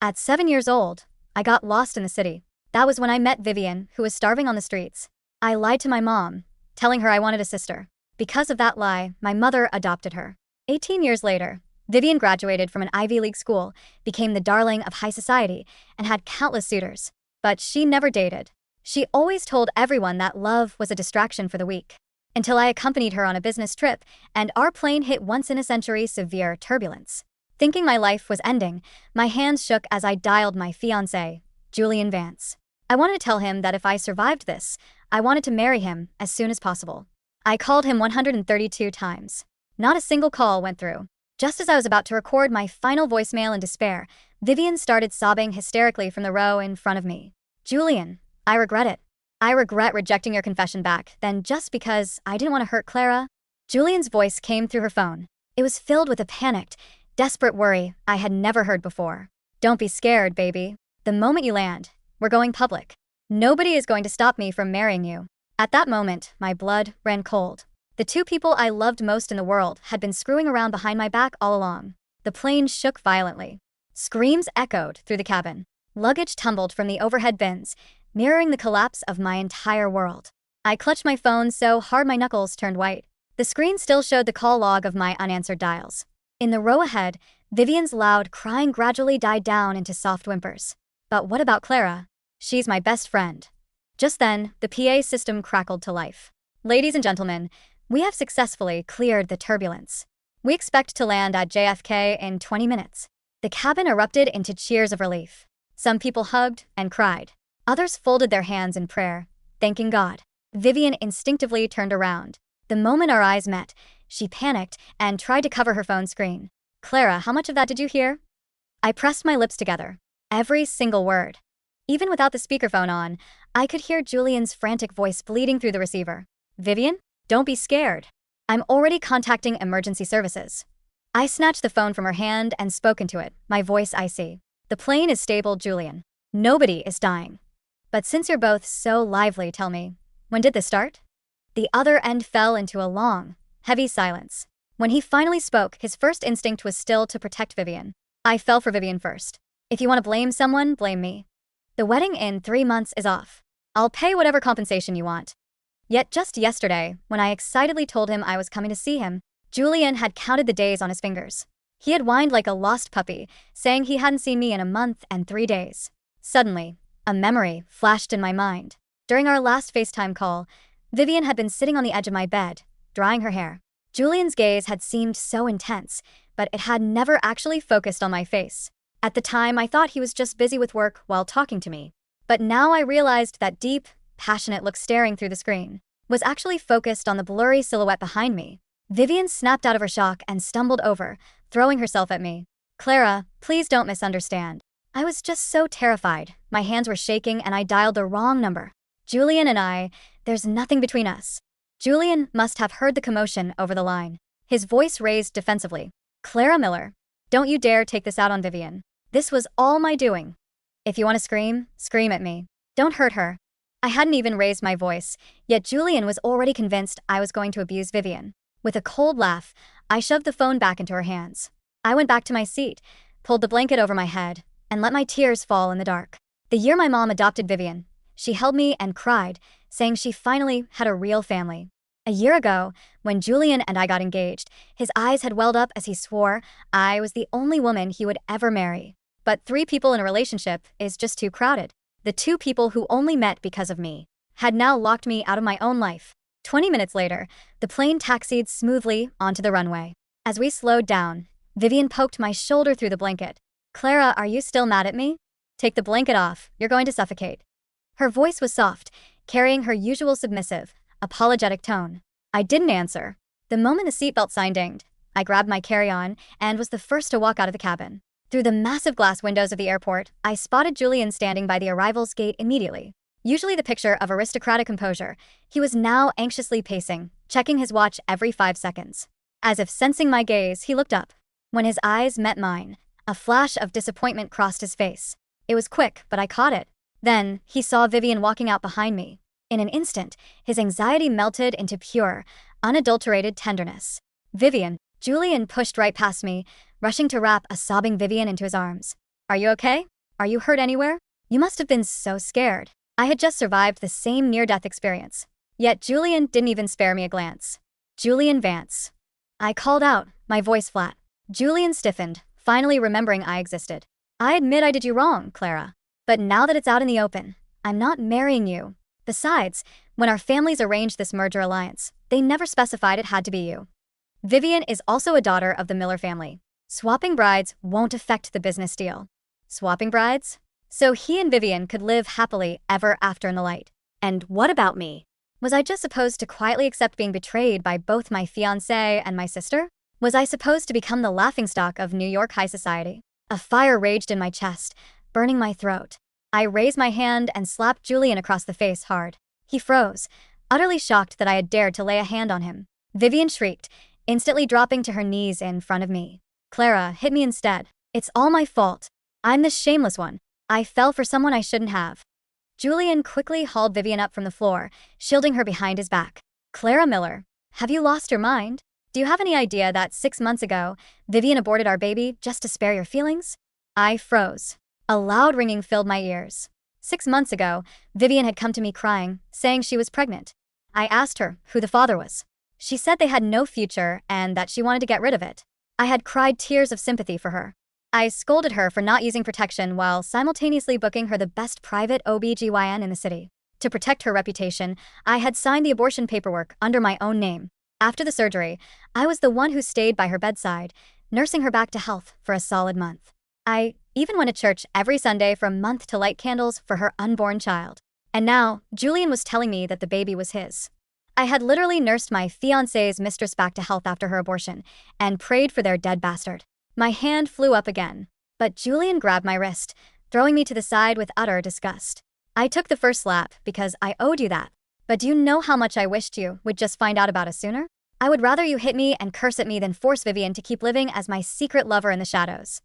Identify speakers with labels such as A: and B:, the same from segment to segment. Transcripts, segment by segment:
A: At 7 years old, I got lost in the city. That was when I met Vivian, who was starving on the streets. I lied to my mom, telling her I wanted a sister. Because of that lie, my mother adopted her. 18 years later, Vivian graduated from an Ivy League school, became the darling of high society, and had countless suitors. But she never dated. She always told everyone that love was a distraction for the weak. Until I accompanied her on a business trip, and our plane hit once-in-a-century severe turbulence. Thinking my life was ending, my hands shook as I dialed my fiancé, Julian Vance. I wanted to tell him that if I survived this, I wanted to marry him as soon as possible. I called him 132 times. Not a single call went through. Just as I was about to record my final voicemail in despair, Vivian started sobbing hysterically from the row in front of me. "Julian, I regret it. I regret rejecting your confession back then just because I didn't want to hurt Clara." Julian's voice came through her phone. It was filled with a panicked, desperate worry I had never heard before. "Don't be scared, baby. The moment you land, we're going public. Nobody is going to stop me from marrying you." At that moment, my blood ran cold. The two people I loved most in the world had been screwing around behind my back all along. The plane shook violently. Screams echoed through the cabin. Luggage tumbled from the overhead bins, mirroring the collapse of my entire world. I clutched my phone so hard my knuckles turned white. The screen still showed the call log of my unanswered dials. In the row ahead, Vivian's loud crying gradually died down into soft whimpers. But what about Clara? She's my best friend. Just then, the PA system crackled to life. "Ladies and gentlemen, we have successfully cleared the turbulence. We expect to land at JFK in 20 minutes. The cabin erupted into cheers of relief. Some people hugged and cried. Others folded their hands in prayer, thanking God. Vivian instinctively turned around. The moment our eyes met, she panicked and tried to cover her phone screen. "Clara, how much of that did you hear?" I pressed my lips together. Every single word. Even without the speakerphone on, I could hear Julian's frantic voice bleeding through the receiver. "Vivian, don't be scared. I'm already contacting emergency services." I snatched the phone from her hand and spoke into it, my voice icy. "The plane is stable, Julian. Nobody is dying. But since you're both so lively, tell me, when did this start?" The other end fell into a long, heavy silence. When he finally spoke, his first instinct was still to protect Vivian. "I fell for Vivian first. If you want to blame someone, blame me. The wedding in 3 months is off. I'll pay whatever compensation you want." Yet just yesterday, when I excitedly told him I was coming to see him, Julian had counted the days on his fingers. He had whined like a lost puppy, saying he hadn't seen me in a month and 3 days. Suddenly, a memory flashed in my mind. During our last FaceTime call, Vivian had been sitting on the edge of my bed, drying her hair. Julian's gaze had seemed so intense, but it had never actually focused on my face. At the time, I thought he was just busy with work while talking to me. But now I realized that deep, passionate look staring through the screen was actually focused on the blurry silhouette behind me. Vivian snapped out of her shock and stumbled over, throwing herself at me. "Clara, please don't misunderstand. I was just so terrified. My hands were shaking and I dialed the wrong number. Julian and I, there's nothing between us." Julian must have heard the commotion over the line. His voice raised defensively. "Clara Miller, don't you dare take this out on Vivian. This was all my doing. If you want to scream, scream at me. Don't hurt her." I hadn't even raised my voice, yet Julian was already convinced I was going to abuse Vivian. With a cold laugh, I shoved the phone back into her hands. I went back to my seat, pulled the blanket over my head, and let my tears fall in the dark. The year my mom adopted Vivian, she held me and cried, saying she finally had a real family. A year ago, when Julian and I got engaged, his eyes had welled up as he swore I was the only woman he would ever marry. But 3 people in a relationship is just too crowded. The 2 people who only met because of me had now locked me out of my own life. 20 minutes later, the plane taxied smoothly onto the runway. As we slowed down, Vivian poked my shoulder through the blanket. "Clara, are you still mad at me? Take the blanket off, you're going to suffocate." Her voice was soft, carrying her usual submissive, apologetic tone. I didn't answer. The moment the seatbelt sign dinged, I grabbed my carry-on and was the first to walk out of the cabin. Through the massive glass windows of the airport, I spotted Julian standing by the arrivals gate immediately. Usually the picture of aristocratic composure, he was now anxiously pacing, checking his watch every 5 seconds. As if sensing my gaze, he looked up. When his eyes met mine, a flash of disappointment crossed his face. It was quick, but I caught it. Then, he saw Vivian walking out behind me. In an instant, his anxiety melted into pure, unadulterated tenderness. "Vivian." Julian pushed right past me, rushing to wrap a sobbing Vivian into his arms. Are you okay? Are you hurt anywhere? You must have been so scared. I had just survived the same near-death experience. Yet Julian didn't even spare me a glance. Julian Vance. I called out, my voice flat. Julian stiffened, finally remembering I existed. I admit I did you wrong, Clara. But now that it's out in the open, I'm not marrying you. Besides, when our families arranged this merger alliance, they never specified it had to be you. Vivian is also a daughter of the Miller family. Swapping brides won't affect the business deal. Swapping brides? So he and Vivian could live happily ever after in the light. And what about me? Was I just supposed to quietly accept being betrayed by both my fiancé and my sister? Was I supposed to become the laughingstock of New York high society? A fire raged in my chest, burning my throat. I raised my hand and slapped Julian across the face hard. He froze, utterly shocked that I had dared to lay a hand on him. Vivian shrieked, instantly dropping to her knees in front of me. Clara hit me instead. It's all my fault. I'm the shameless one. I fell for someone I shouldn't have. Julian quickly hauled Vivian up from the floor, shielding her behind his back. Clara Miller, have you lost your mind? Do you have any idea that 6 months ago, Vivian aborted our baby just to spare your feelings? I froze. A loud ringing filled my ears. 6 months ago, Vivian had come to me crying, saying she was pregnant. I asked her who the father was. She said they had no future and that she wanted to get rid of it. I had cried tears of sympathy for her. I scolded her for not using protection while simultaneously booking her the best private OB/GYN in the city. To protect her reputation, I had signed the abortion paperwork under my own name. After the surgery, I was the one who stayed by her bedside, nursing her back to health for a solid month. I even went to church every Sunday for a month to light candles for her unborn child. And now, Julian was telling me that the baby was his. I had literally nursed my fiancé's mistress back to health after her abortion and prayed for their dead bastard. My hand flew up again, but Julian grabbed my wrist, throwing me to the side with utter disgust. I took the first slap because I owed you that. But do you know how much I wished you would just find out about us sooner? I would rather you hit me and curse at me than force Vivian to keep living as my secret lover in the shadows.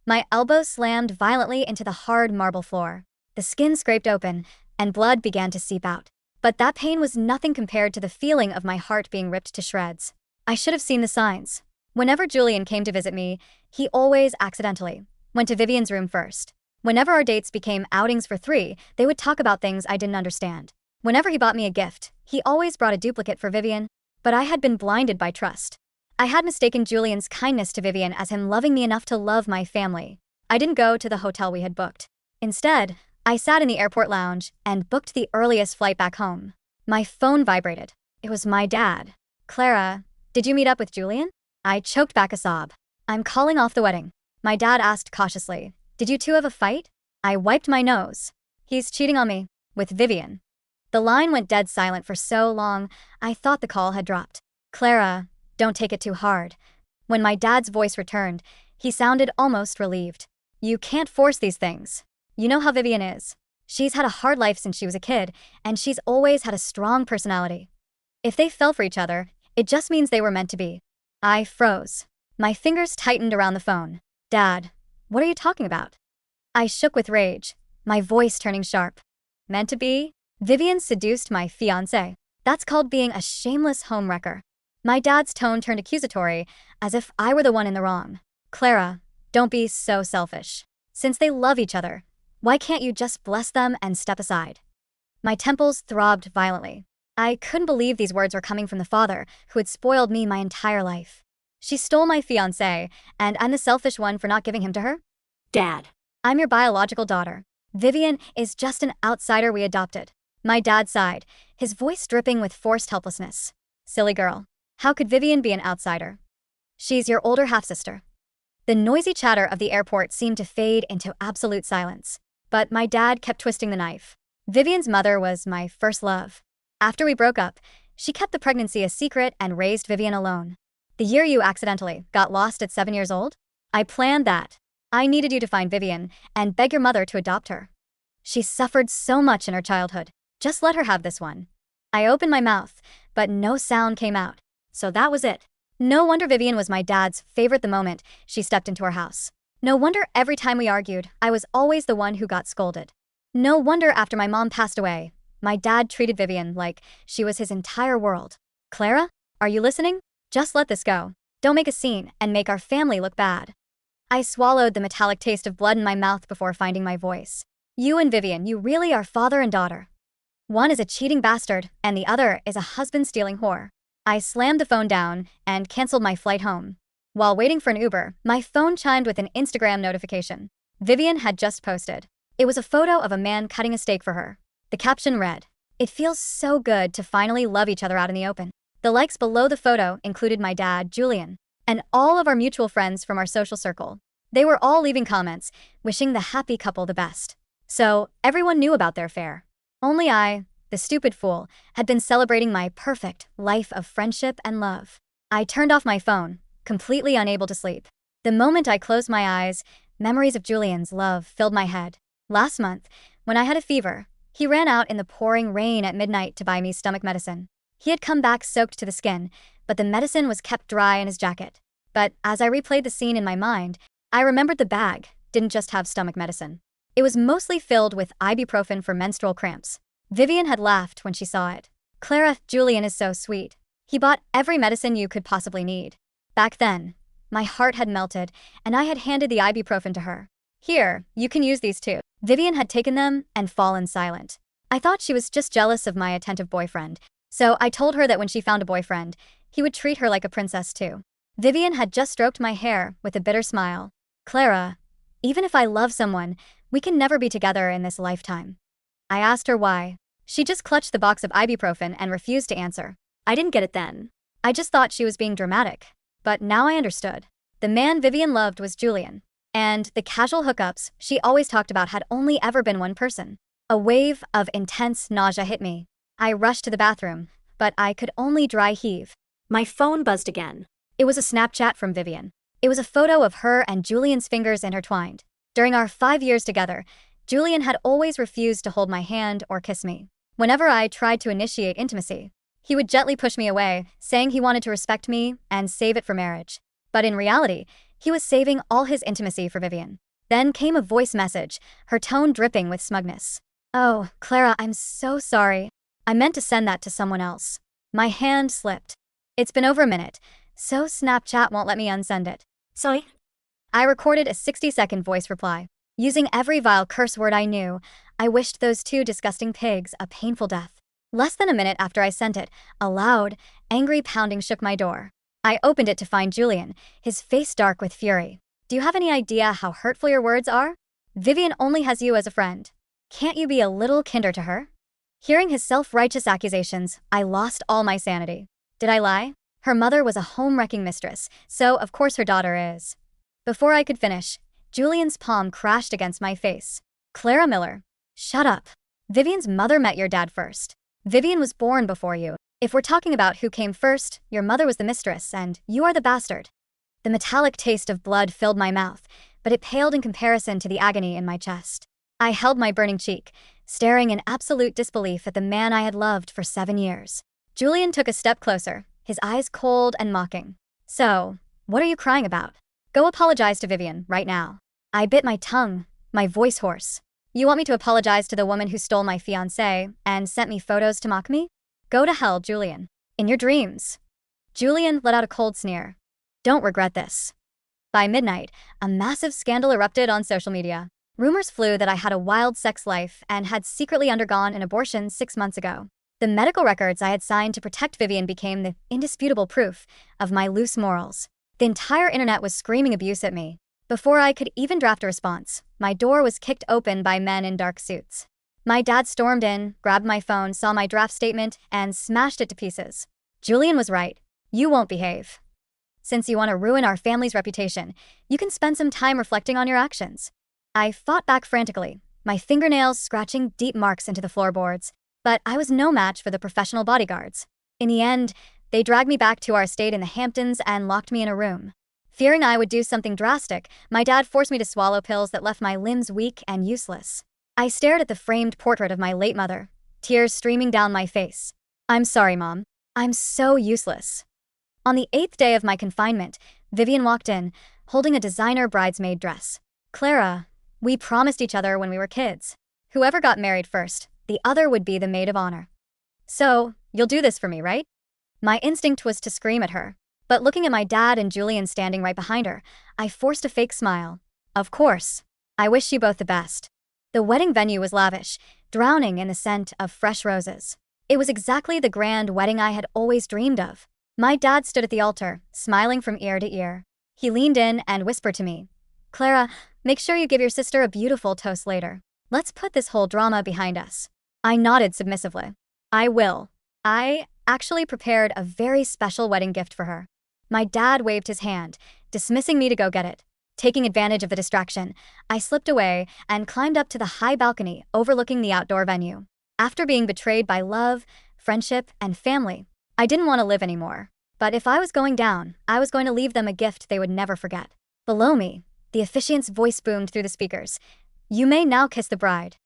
A: My elbow slammed violently into the hard marble floor. The skin scraped open, and blood began to seep out. But that pain was nothing compared to the feeling of my heart being ripped to shreds. I should have seen the signs. Whenever Julian came to visit me, he always accidentally went to Vivian's room first. Whenever our dates became outings for 3, they would talk about things I didn't understand. Whenever he bought me a gift, he always brought a duplicate for Vivian, but I had been blinded by trust. I had mistaken Julian's kindness to Vivian as him loving me enough to love my family. I didn't go to the hotel we had booked. Instead, I sat in the airport lounge and booked the earliest flight back home. My phone vibrated. It was my dad. Clara, did you meet up with Julian? I choked back a sob. I'm calling off the wedding. My dad asked cautiously, did you two have a fight? I wiped my nose. He's cheating on me. With Vivian. The line went dead silent for so long, I thought the call had dropped. Clara, don't take it too hard. When my dad's voice returned, he sounded almost relieved. You can't force these things. You know how Vivian is. She's had a hard life since she was a kid, and she's always had a strong personality. If they fell for each other, it just means they were meant to be. I froze. My fingers tightened around the phone. Dad, what are you talking about? I shook with rage, my voice turning sharp. Meant to be? Vivian seduced my fiancé. That's called being a shameless homewrecker. My dad's tone turned accusatory, as if I were the one in the wrong. Clara, don't be so selfish. Since they love each other, why can't you just bless them and step aside? My temples throbbed violently. I couldn't believe these words were coming from the father who had spoiled me my entire life. She stole my fiancé, and I'm the selfish one for not giving him to her? Dad. I'm your biological daughter. Vivian is just an outsider we adopted. My dad sighed, his voice dripping with forced helplessness. Silly girl. How could Vivian be an outsider? She's your older half-sister. The noisy chatter of the airport seemed to fade into absolute silence. But my dad kept twisting the knife. Vivian's mother was my first love. After we broke up, she kept the pregnancy a secret and raised Vivian alone. The year you accidentally got lost at 7 years old? I planned that. I needed you to find Vivian and beg your mother to adopt her. She suffered so much in her childhood. Just let her have this one. I opened my mouth, but no sound came out. So that was it. No wonder Vivian was my dad's favorite the moment she stepped into our house. No wonder every time we argued, I was always the one who got scolded. No wonder after my mom passed away, my dad treated Vivian like she was his entire world. Clara, are you listening? Just let this go. Don't make a scene and make our family look bad. I swallowed the metallic taste of blood in my mouth before finding my voice. You and Vivian, you really are father and daughter. One is a cheating bastard, and the other is a husband-stealing whore. I slammed the phone down and canceled my flight home. While waiting for an Uber, my phone chimed with an Instagram notification. Vivian had just posted. It was a photo of a man cutting a steak for her. The caption read, "It feels so good to finally love each other out in the open." The likes below the photo included my dad, Julian, and all of our mutual friends from our social circle. They were all leaving comments, wishing the happy couple the best. So, everyone knew about their affair. Only I, the stupid fool, had been celebrating my perfect life of friendship and love. I turned off my phone, completely unable to sleep. The moment I closed my eyes, memories of Julian's love filled my head. Last month, when I had a fever, he ran out in the pouring rain at midnight to buy me stomach medicine. He had come back soaked to the skin, but the medicine was kept dry in his jacket. But as I replayed the scene in my mind, I remembered the bag didn't just have stomach medicine. It was mostly filled with ibuprofen for menstrual cramps. Vivian had laughed when she saw it. "Clara, Julian is so sweet. He bought every medicine you could possibly need." Back then, my heart had melted, and I had handed the ibuprofen to her. "Here, you can use these too." Vivian had taken them and fallen silent. I thought she was just jealous of my attentive boyfriend, so I told her that when she found a boyfriend, he would treat her like a princess too. Vivian had just stroked my hair with a bitter smile. "Clara, even if I love someone, we can never be together in this lifetime." I asked her why. She just clutched the box of ibuprofen and refused to answer. I didn't get it then. I just thought she was being dramatic. But now I understood. The man Vivian loved was Julian. And the casual hookups she always talked about had only ever been one person. A wave of intense nausea hit me. I rushed to the bathroom, but I could only dry heave. My phone buzzed again. It was a Snapchat from Vivian. It was a photo of her and Julian's fingers intertwined. During our 5 years together, Julian had always refused to hold my hand or kiss me. Whenever I tried to initiate intimacy, he would gently push me away, saying he wanted to respect me and save it for marriage. But in reality, he was saving all his intimacy for Vivian. Then came a voice message, her tone dripping with smugness. "Oh, Clara, I'm so sorry. I meant to send that to someone else." My hand slipped. "It's been over a minute, so Snapchat won't let me unsend it." "Sorry?" I recorded a 60-second voice reply. Using every vile curse word I knew, I wished those two disgusting pigs a painful death. Less than a minute after I sent it, a loud, angry pounding shook my door. I opened it to find Julian, his face dark with fury. "Do you have any idea how hurtful your words are? Vivian only has you as a friend. Can't you be a little kinder to her?" Hearing his self-righteous accusations, I lost all my sanity. Did I lie? Her mother was a home-wrecking mistress, so of course her daughter is. Before I could finish, Julian's palm crashed against my face. "Clara Miller, shut up. Vivian's mother met your dad first. Vivian was born before you. If we're talking about who came first, your mother was the mistress, and you are the bastard." The metallic taste of blood filled my mouth, but it paled in comparison to the agony in my chest. I held my burning cheek, staring in absolute disbelief at the man I had loved for 7 years. Julian took a step closer, his eyes cold and mocking. "So, what are you crying about? Go apologize to Vivian right now." I bit my tongue, my voice hoarse. "You want me to apologize to the woman who stole my fiancé and sent me photos to mock me? Go to hell, Julian. In your dreams." Julian let out a cold sneer. "Don't regret this." By midnight, a massive scandal erupted on social media. Rumors flew that I had a wild sex life and had secretly undergone an abortion 6 months ago. The medical records I had signed to protect Vivian became the indisputable proof of my loose morals. The entire internet was screaming abuse at me. Before I could even draft a response, my door was kicked open by men in dark suits. My dad stormed in, grabbed my phone, saw my draft statement, and smashed it to pieces. "Julian was right. You won't behave. Since you want to ruin our family's reputation, you can spend some time reflecting on your actions." I fought back frantically, my fingernails scratching deep marks into the floorboards, but I was no match for the professional bodyguards. In the end, they dragged me back to our estate in the Hamptons and locked me in a room. Fearing I would do something drastic, my dad forced me to swallow pills that left my limbs weak and useless. I stared at the framed portrait of my late mother, tears streaming down my face. "I'm sorry, Mom. I'm so useless." On the 8th day of my confinement, Vivian walked in, holding a designer bridesmaid dress. "Clara, we promised each other when we were kids. Whoever got married first, the other would be the maid of honor. So, you'll do this for me, right?" My instinct was to scream at her. But looking at my dad and Julian standing right behind her, I forced a fake smile. Of course. I wish you both the best. The wedding venue was lavish, drowning in the scent of fresh roses. It was exactly the grand wedding I had always dreamed of. My dad stood at the altar, smiling from ear to ear. He leaned in and whispered to me, "Clara, make sure you give your sister a beautiful toast later. Let's put this whole drama behind us." I nodded submissively. I will. I actually prepared a very special wedding gift for her. My dad waved his hand, dismissing me to go get it. Taking advantage of the distraction, I slipped away and climbed up to the high balcony overlooking the outdoor venue. After being betrayed by love, friendship, and family, I didn't want to live anymore. But if I was going down, I was going to leave them a gift they would never forget. Below me, the officiant's voice boomed through the speakers. "You may now kiss the bride."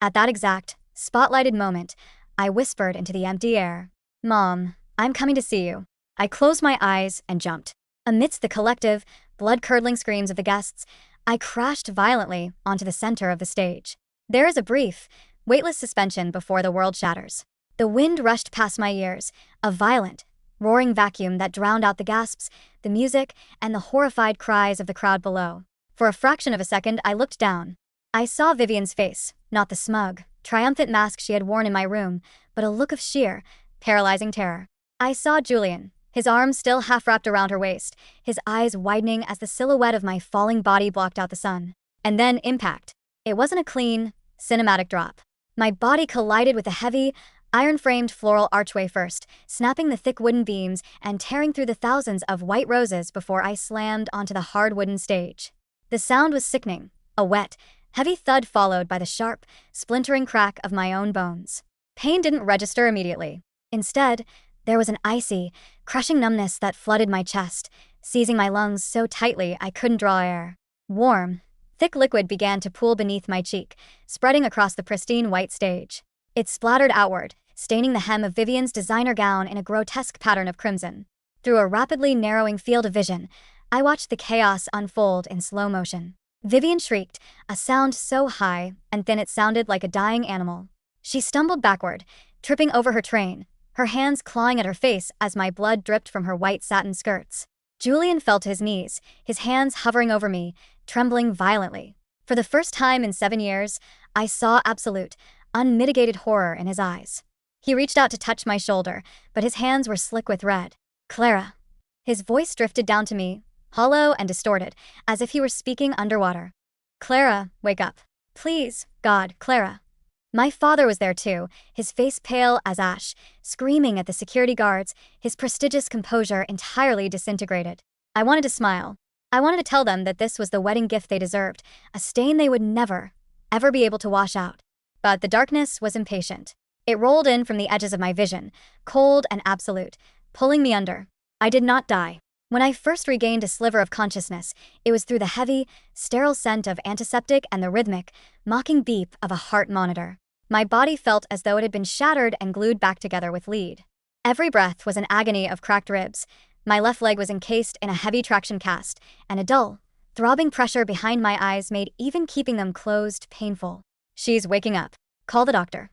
A: At that exact, spotlighted moment, I whispered into the empty air, "Mom, I'm coming to see you." I closed my eyes and jumped. Amidst the collective, blood-curdling screams of the guests, I crashed violently onto the center of the stage. There is a brief, weightless suspension before the world shatters. The wind rushed past my ears, a violent, roaring vacuum that drowned out the gasps, the music, and the horrified cries of the crowd below. For a fraction of a second, I looked down. I saw Vivian's face, not the smug, triumphant mask she had worn in my room, but a look of sheer, paralyzing terror. I saw Julian, his arms still half wrapped around her waist, his eyes widening as the silhouette of my falling body blocked out the sun. And then impact. It wasn't a clean, cinematic drop. My body collided with a heavy, iron-framed floral archway first, snapping the thick wooden beams and tearing through the thousands of white roses before I slammed onto the hard wooden stage. The sound was sickening, a wet, heavy thud followed by the sharp, splintering crack of my own bones. Pain didn't register immediately. Instead, there was an icy, crushing numbness that flooded my chest, seizing my lungs so tightly I couldn't draw air. Warm, thick liquid began to pool beneath my cheek, spreading across the pristine white stage. It splattered outward, staining the hem of Vivian's designer gown in a grotesque pattern of crimson. Through a rapidly narrowing field of vision, I watched the chaos unfold in slow motion. Vivian shrieked, a sound so high and thin it sounded like a dying animal. She stumbled backward, tripping over her train, her hands clawing at her face as my blood dripped from her white satin skirts. Julian fell to his knees, his hands hovering over me, trembling violently. For the first time in 7 years, I saw absolute, unmitigated horror in his eyes. He reached out to touch my shoulder, but his hands were slick with red. "Clara." His voice drifted down to me, hollow and distorted, as if he were speaking underwater. "Clara, wake up. Please, God, Clara." My father was there too, his face pale as ash, screaming at the security guards, his prestigious composure entirely disintegrated. I wanted to smile. I wanted to tell them that this was the wedding gift they deserved, a stain they would never, ever be able to wash out. But the darkness was impatient. It rolled in from the edges of my vision, cold and absolute, pulling me under. I did not die. When I first regained a sliver of consciousness, it was through the heavy, sterile scent of antiseptic and the rhythmic, mocking beep of a heart monitor. My body felt as though it had been shattered and glued back together with lead. Every breath was an agony of cracked ribs. My left leg was encased in a heavy traction cast, and a dull, throbbing pressure behind my eyes made even keeping them closed painful. "She's waking up. Call the doctor."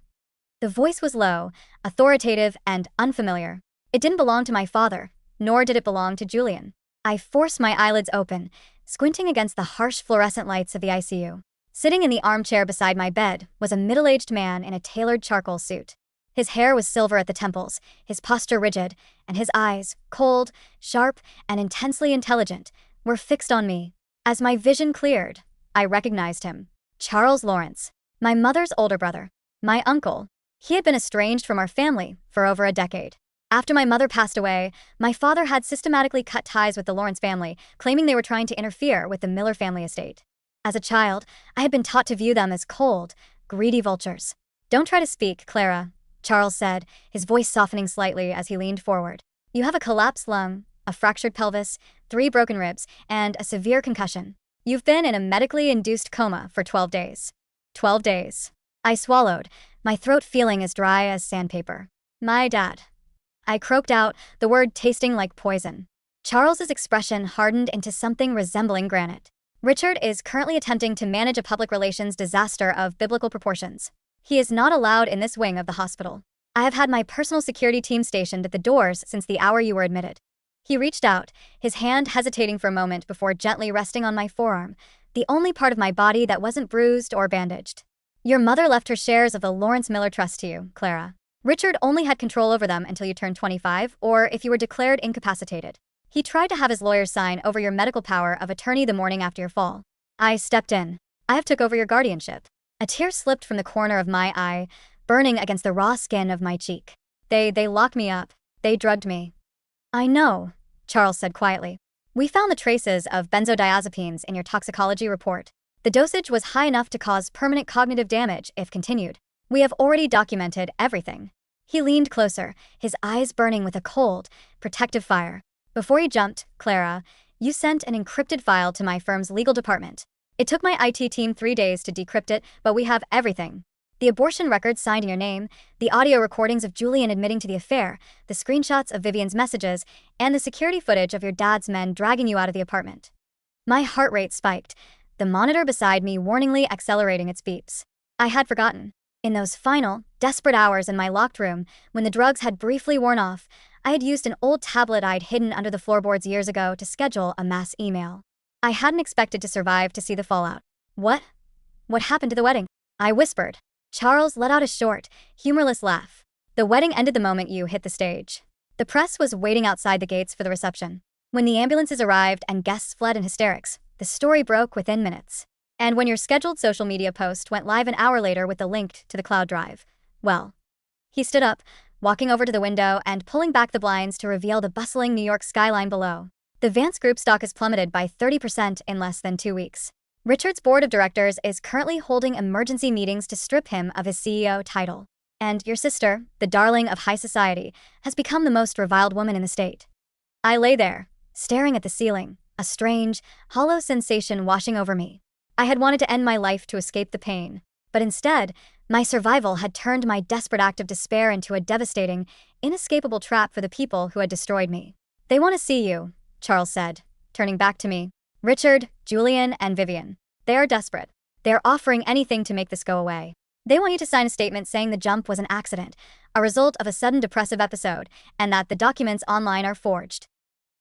A: The voice was low, authoritative, and unfamiliar. It didn't belong to my father, nor did it belong to Julian. I forced my eyelids open, squinting against the harsh fluorescent lights of the ICU. Sitting in the armchair beside my bed was a middle-aged man in a tailored charcoal suit. His hair was silver at the temples, his posture rigid, and his eyes, cold, sharp, and intensely intelligent, were fixed on me. As my vision cleared, I recognized him. Charles Lawrence, my mother's older brother, my uncle. He had been estranged from our family for over a decade. After my mother passed away, my father had systematically cut ties with the Lawrence family, claiming they were trying to interfere with the Miller family estate. As a child, I had been taught to view them as cold, greedy vultures. "Don't try to speak, Clara," Charles said, his voice softening slightly as he leaned forward. "You have a collapsed lung, a fractured pelvis, 3 broken ribs, and a severe concussion. You've been in a medically induced coma for 12 days. 12 days. I swallowed, my throat feeling as dry as sandpaper. "My dad." I croaked out, the word tasting like poison. Charles's expression hardened into something resembling granite. "Richard is currently attempting to manage a public relations disaster of biblical proportions. He is not allowed in this wing of the hospital. I have had my personal security team stationed at the doors since the hour you were admitted." He reached out, his hand hesitating for a moment before gently resting on my forearm, the only part of my body that wasn't bruised or bandaged. Your mother left her shares of the Lawrence Miller Trust to you, Clara. Richard only had control over them until you turned 25, or if you were declared incapacitated. He tried to have his lawyers sign over your medical power of attorney the morning after your fall. I stepped in. I have took over your guardianship. A tear slipped from the corner of my eye, burning against the raw skin of my cheek. They locked me up. They drugged me. I know, Charles said quietly. We found the traces of benzodiazepines in your toxicology report. The dosage was high enough to cause permanent cognitive damage if continued. We have already documented everything. He leaned closer, his eyes burning with a cold, protective fire. Before he jumped, Clara, you sent an encrypted file to my firm's legal department. It took my IT team 3 days to decrypt it, but we have everything. The abortion records signed in your name, the audio recordings of Julian admitting to the affair, the screenshots of Vivian's messages, and the security footage of your dad's men dragging you out of the apartment. My heart rate spiked, the monitor beside me warningly accelerating its beeps. I had forgotten. In those final, desperate hours in my locked room, when the drugs had briefly worn off, I had used an old tablet I'd hidden under the floorboards years ago to schedule a mass email. I hadn't expected to survive to see the fallout. What? What happened to the wedding? I whispered. Charles let out a short, humorless laugh. The wedding ended the moment you hit the stage. The press was waiting outside the gates for the reception. When the ambulances arrived and guests fled in hysterics, the story broke within minutes. And when your scheduled social media post went live an hour later with the link to the cloud drive, well. He stood up, walking over to the window and pulling back the blinds to reveal the bustling New York skyline below. The Vance Group stock has plummeted by 30% in less than 2 weeks. Richard's board of directors is currently holding emergency meetings to strip him of his CEO title. And your sister, the darling of high society, has become the most reviled woman in the state. I lay there, staring at the ceiling, a strange, hollow sensation washing over me. I had wanted to end my life to escape the pain, but instead, my survival had turned my desperate act of despair into a devastating, inescapable trap for the people who had destroyed me. They want to see you, Charles said, turning back to me. Richard, Julian, and Vivian. They are desperate. They are offering anything to make this go away. They want you to sign a statement saying the jump was an accident, a result of a sudden depressive episode, and that the documents online are forged.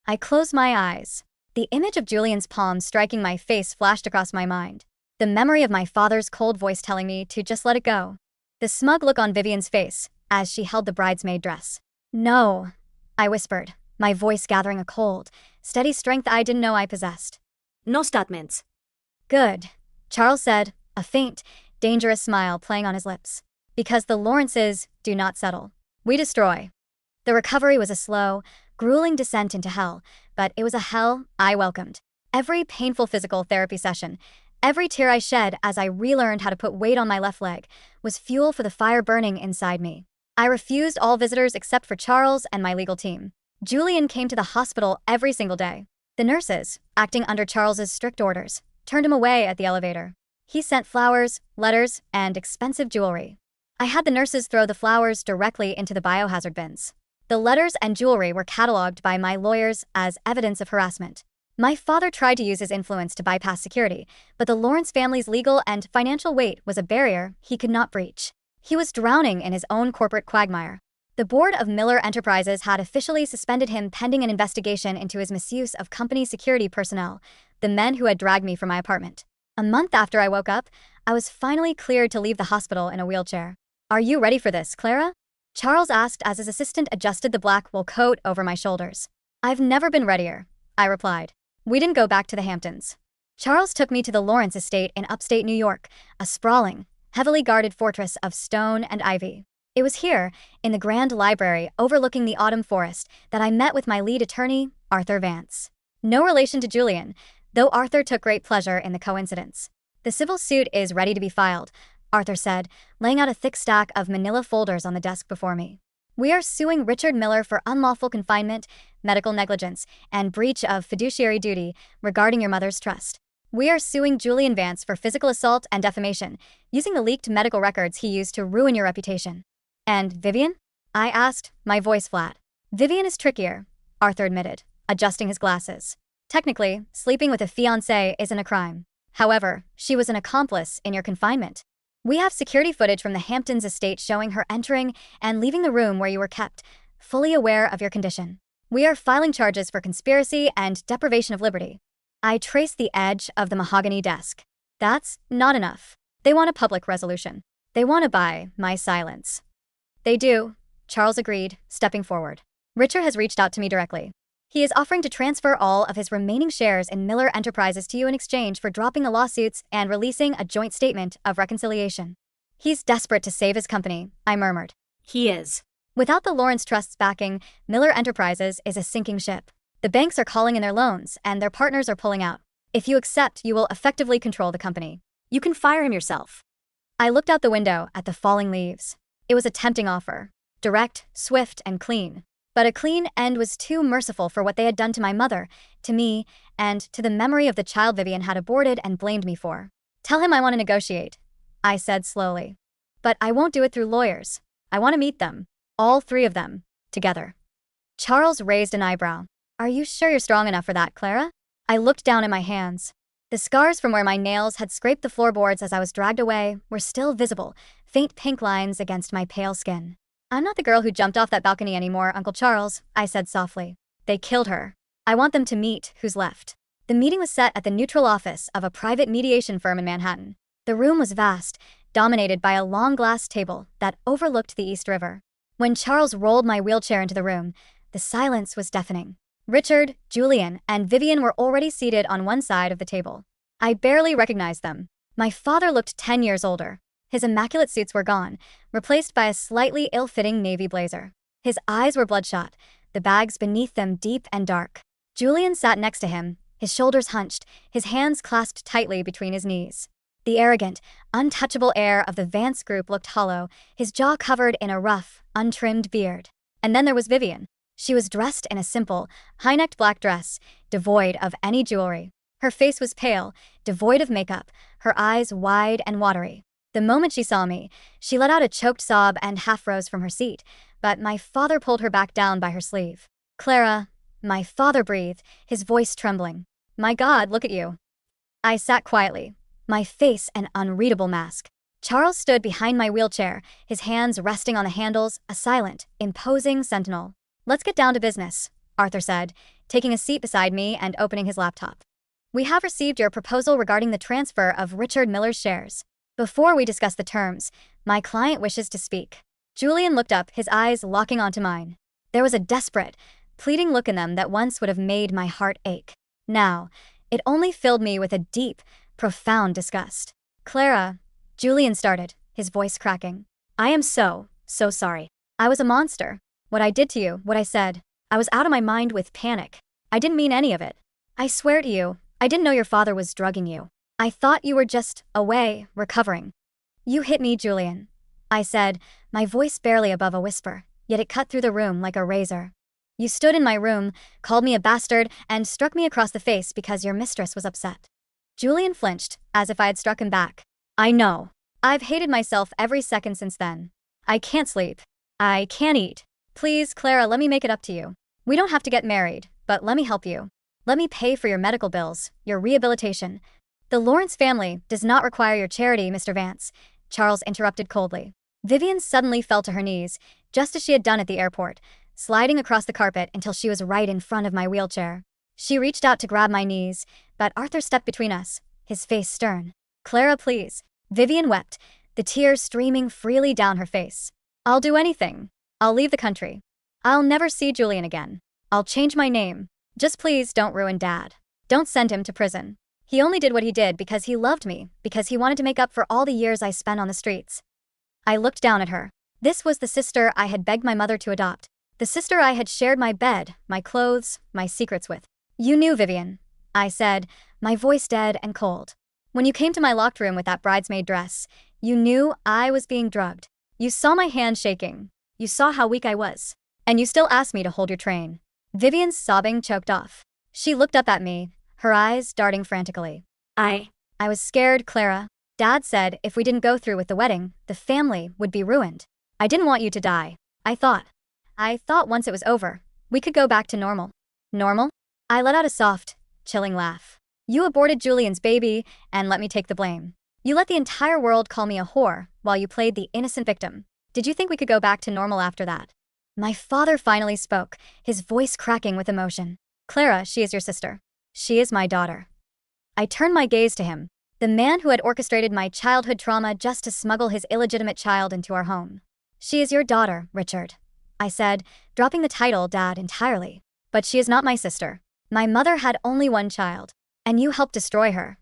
A: I closed my eyes. The image of Julian's palm striking my face flashed across my mind. The memory of my father's cold voice telling me to just let it go. The smug look on Vivian's face as she held the bridesmaid dress. No, I whispered, my voice gathering a cold, steady strength I didn't know I possessed.
B: No statements.
A: Good, Charles said, a faint, dangerous smile playing on his lips. Because the Lawrences do not settle. We destroy. The recovery was a slow, grueling descent into hell, but it was a hell I welcomed. Every painful physical therapy session, every tear I shed as I relearned how to put weight on my left leg, was fuel for the fire burning inside me. I refused all visitors except for Charles and my legal team. Julian came to the hospital every single day. The nurses, acting under Charles's strict orders, turned him away at the elevator. He sent flowers, letters, and expensive jewelry. I had the nurses throw the flowers directly into the biohazard bins. The letters and jewelry were cataloged by my lawyers as evidence of harassment. My father tried to use his influence to bypass security, but the Lawrence family's legal and financial weight was a barrier he could not breach. He was drowning in his own corporate quagmire. The board of Miller Enterprises had officially suspended him pending an investigation into his misuse of company security personnel, the men who had dragged me from my apartment. A month after I woke up, I was finally cleared to leave the hospital in a wheelchair. Are you ready for this, Clara? Charles asked as his assistant adjusted the black wool coat over my shoulders. I've never been readier, I replied. We didn't go back to the Hamptons. Charles took me to the Lawrence estate in upstate New York, a sprawling, heavily guarded fortress of stone and ivy. It was here, in the grand library overlooking the autumn forest, that I met with my lead attorney, Arthur Vance. No relation to Julian, though Arthur took great pleasure in the coincidence. The civil suit is ready to be filed, Arthur said, laying out a thick stack of manila folders on the desk before me. We are suing Richard Miller for unlawful confinement, medical negligence, and breach of fiduciary duty regarding your mother's trust. We are suing Julian Vance for physical assault and defamation, using the leaked medical records he used to ruin your reputation. And Vivian? I asked, my voice flat. Vivian is trickier, Arthur admitted, adjusting his glasses. Technically, sleeping with a fiancé isn't a crime. However, she was an accomplice in your confinement. We have security footage from the Hamptons estate showing her entering and leaving the room where you were kept, fully aware of your condition. We are filing charges for conspiracy and deprivation of liberty. I traced the edge of the mahogany desk. That's not enough. They want a public resolution. They want to buy my silence. They do, Charles agreed, stepping forward. Richard has reached out to me directly. He is offering to transfer all of his remaining shares in Miller Enterprises to you in exchange for dropping the lawsuits and releasing a joint statement of reconciliation. He's desperate to save his company, I murmured. He is. Without the Lawrence Trust's backing, Miller Enterprises is a sinking ship. The banks are calling in their loans, and their partners are pulling out. If you accept, you will effectively control the company. You can fire him yourself. I looked out the window at the falling leaves. It was a tempting offer. Direct, swift, and clean. But a clean end was too merciful for what they had done to my mother, to me, and to the memory of the child Vivian had aborted and blamed me for. Tell him I want to negotiate, I said slowly. But I won't do it through lawyers. I want to meet them. All three of them. Together. Charles raised an eyebrow. Are you sure you're strong enough for that, Clara? I looked down at my hands. The scars from where my nails had scraped the floorboards as I was dragged away were still visible, faint pink lines against my pale skin. I'm not the girl who jumped off that balcony anymore, Uncle Charles, I said softly. They killed her. I want them to meet who's left. The meeting was set at the neutral office of a private mediation firm in Manhattan. The room was vast, dominated by a long glass table that overlooked the East River. When Charles rolled my wheelchair into the room, the silence was deafening. Richard, Julian, and Vivian were already seated on one side of the table. I barely recognized them. My father looked 10 years older. His immaculate suits were gone, replaced by a slightly ill-fitting navy blazer. His eyes were bloodshot, the bags beneath them deep and dark. Julian sat next to him, his shoulders hunched, his hands clasped tightly between his knees. The arrogant, untouchable air of the Vance group looked hollow, his jaw covered in a rough, untrimmed beard. And then there was Vivian. She was dressed in a simple, high-necked black dress, devoid of any jewelry. Her face was pale, devoid of makeup, her eyes wide and watery. The moment she saw me, she let out a choked sob and half rose from her seat, but my father pulled her back down by her sleeve. Clara, my father breathed, his voice trembling. My God, look at you. I sat quietly, my face an unreadable mask. Charles stood behind my wheelchair, his hands resting on the handles, a silent, imposing sentinel. Let's get down to business, Arthur said, taking a seat beside me and opening his laptop. We have received your proposal regarding the transfer of Richard Miller's shares. Before we discuss the terms, my client wishes to speak. Julian looked up, his eyes locking onto mine. There was a desperate, pleading look in them that once would have made my heart ache. Now, it only filled me with a deep, profound disgust. Clara, Julian started, his voice cracking. I am so sorry. I was a monster. What I did to you, what I said, I was out of my mind with panic. I didn't mean any of it. I swear to you, I didn't know your father was drugging you. I thought you were just away, recovering. You hit me, Julian, I said, my voice barely above a whisper, yet it cut through the room like a razor. You stood in my room, called me a bastard, and struck me across the face because your mistress was upset. Julian flinched, as if I had struck him back. I know. I've hated myself every second since then. I can't sleep. I can't eat. Please, Clara, let me make it up to you. We don't have to get married, but let me help you. Let me pay for your medical bills, your rehabilitation. The Lawrence family does not require your charity, Mr. Vance, Charles interrupted coldly. Vivian suddenly fell to her knees, just as she had done at the airport, sliding across the carpet until she was right in front of my wheelchair. She reached out to grab my knees, but Arthur stepped between us, his face stern. Clara, please. Vivian wept, the tears streaming freely down her face. I'll do anything. I'll leave the country. I'll never see Julian again. I'll change my name. Just please don't ruin Dad. Don't send him to prison. He only did what he did because he loved me, because he wanted to make up for all the years I spent on the streets. I looked down at her. This was the sister I had begged my mother to adopt. The sister I had shared my bed, my clothes, my secrets with. You knew, Vivian, I said, my voice dead and cold. When you came to my locked room with that bridesmaid dress, you knew I was being drugged. You saw my hand shaking. You saw how weak I was. And you still asked me to hold your train. Vivian's sobbing choked off. She looked up at me, her eyes darting frantically. I was scared, Clara. Dad said if we didn't go through with the wedding, the family would be ruined. I didn't want you to die. I thought once it was over, we could go back to normal. Normal? I let out a soft, chilling laugh. You aborted Julian's baby and let me take the blame. You let the entire world call me a whore while you played the innocent victim. Did you think we could go back to normal after that? My father finally spoke, his voice cracking with emotion. Clara, she is your sister. She is my daughter. I turned my gaze to him, the man who had orchestrated my childhood trauma just to smuggle his illegitimate child into our home. She is your daughter, Richard, I said, dropping the title Dad entirely. But she is not my sister. My mother had only one child, and you helped destroy her.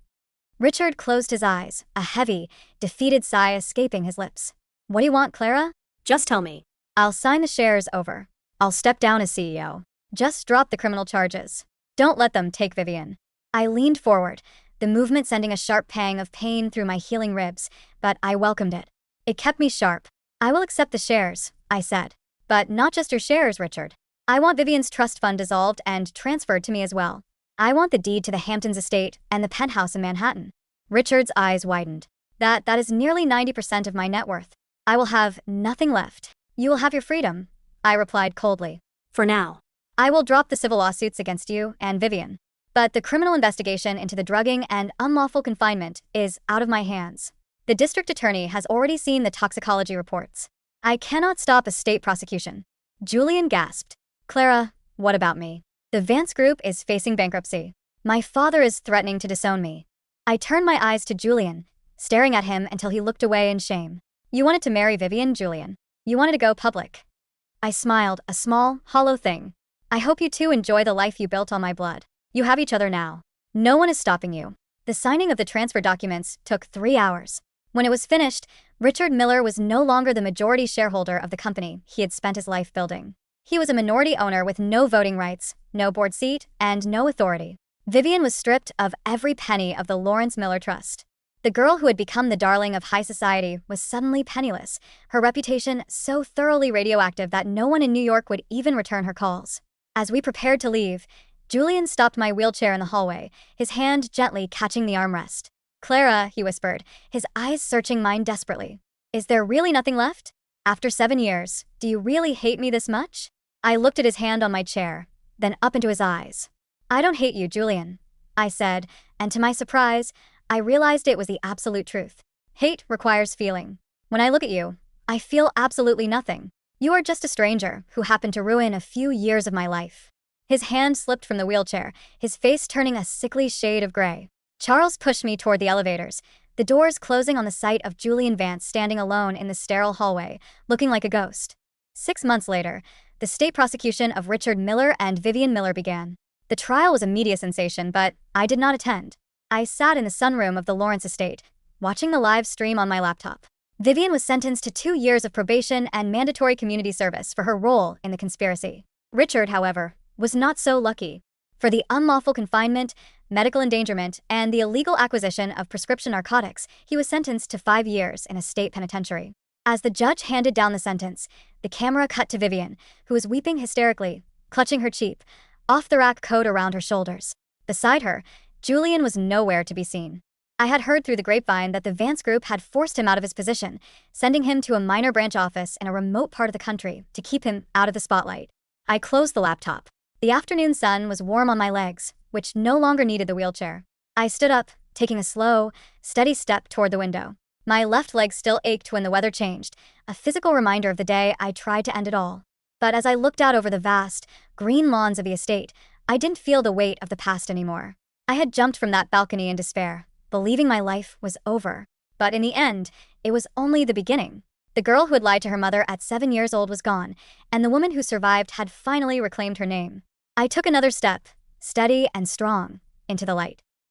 A: Richard closed his eyes, a heavy, defeated sigh escaping his lips. What do you want, Clara?
B: Just tell me.
A: I'll sign the shares over. I'll step down as CEO. Just drop the criminal charges. Don't let them take Vivian. I leaned forward, the movement sending a sharp pang of pain through my healing ribs, but I welcomed it. It kept me sharp. I will accept the shares, I said. But not just your shares, Richard. I want Vivian's trust fund dissolved and transferred to me as well. I want the deed to the Hamptons estate and the penthouse in Manhattan. Richard's eyes widened. That is nearly 90% of my net worth. I will have nothing left. You will have your freedom, I replied coldly.
B: For now.
A: I will drop the civil lawsuits against you and Vivian. But the criminal investigation into the drugging and unlawful confinement is out of my hands. The district attorney has already seen the toxicology reports. I cannot stop a state prosecution. Julian gasped. Clara, what about me? The Vance Group is facing bankruptcy. My father is threatening to disown me. I turned my eyes to Julian, staring at him until he looked away in shame. You wanted to marry Vivian, Julian. You wanted to go public. I smiled, a small, hollow thing. I hope you two enjoy the life you built on my blood. You have each other now. No one is stopping you. The signing of the transfer documents took 3 hours. When it was finished, Richard Miller was no longer the majority shareholder of the company he had spent his life building. He was a minority owner with no voting rights, no board seat, and no authority. Vivian was stripped of every penny of the Lawrence Miller Trust. The girl who had become the darling of high society was suddenly penniless, her reputation so thoroughly radioactive that no one in New York would even return her calls. As we prepared to leave, Julian stopped my wheelchair in the hallway, his hand gently catching the armrest. Clara, he whispered, his eyes searching mine desperately. Is there really nothing left? After 7 years, do you really hate me this much? I looked at his hand on my chair, then up into his eyes. I don't hate you, Julian, I said, and to my surprise, I realized it was the absolute truth. Hate requires feeling. When I look at you, I feel absolutely nothing. You are just a stranger who happened to ruin a few years of my life. His hand slipped from the wheelchair, his face turning a sickly shade of gray. Charles pushed me toward the elevators, the doors closing on the sight of Julian Vance standing alone in the sterile hallway, looking like a ghost. 6 months later, the state prosecution of Richard Miller and Vivian Miller began. The trial was a media sensation, but I did not attend. I sat in the sunroom of the Lawrence estate, watching the live stream on my laptop. Vivian was sentenced to 2 years of probation and mandatory community service for her role in the conspiracy. Richard, however, was not so lucky. For the unlawful confinement, medical endangerment, and the illegal acquisition of prescription narcotics, he was sentenced to 5 years in a state penitentiary. As the judge handed down the sentence, the camera cut to Vivian, who was weeping hysterically, clutching her cheap, off-the-rack coat around her shoulders. Beside her, Julian was nowhere to be seen. I had heard through the grapevine that the Vance Group had forced him out of his position, sending him to a minor branch office in a remote part of the country to keep him out of the spotlight. I closed the laptop. The afternoon sun was warm on my legs, which no longer needed the wheelchair. I stood up, taking a slow, steady step toward the window. My left leg still ached when the weather changed, a physical reminder of the day I tried to end it all. But as I looked out over the vast, green lawns of the estate, I didn't feel the weight of the past anymore. I had jumped from that balcony in despair, believing my life was over. But in the end, it was only the beginning. The girl who had lied to her mother at 7 years old was gone, and the woman who survived had finally reclaimed her name. I took another step, steady and strong, into the light.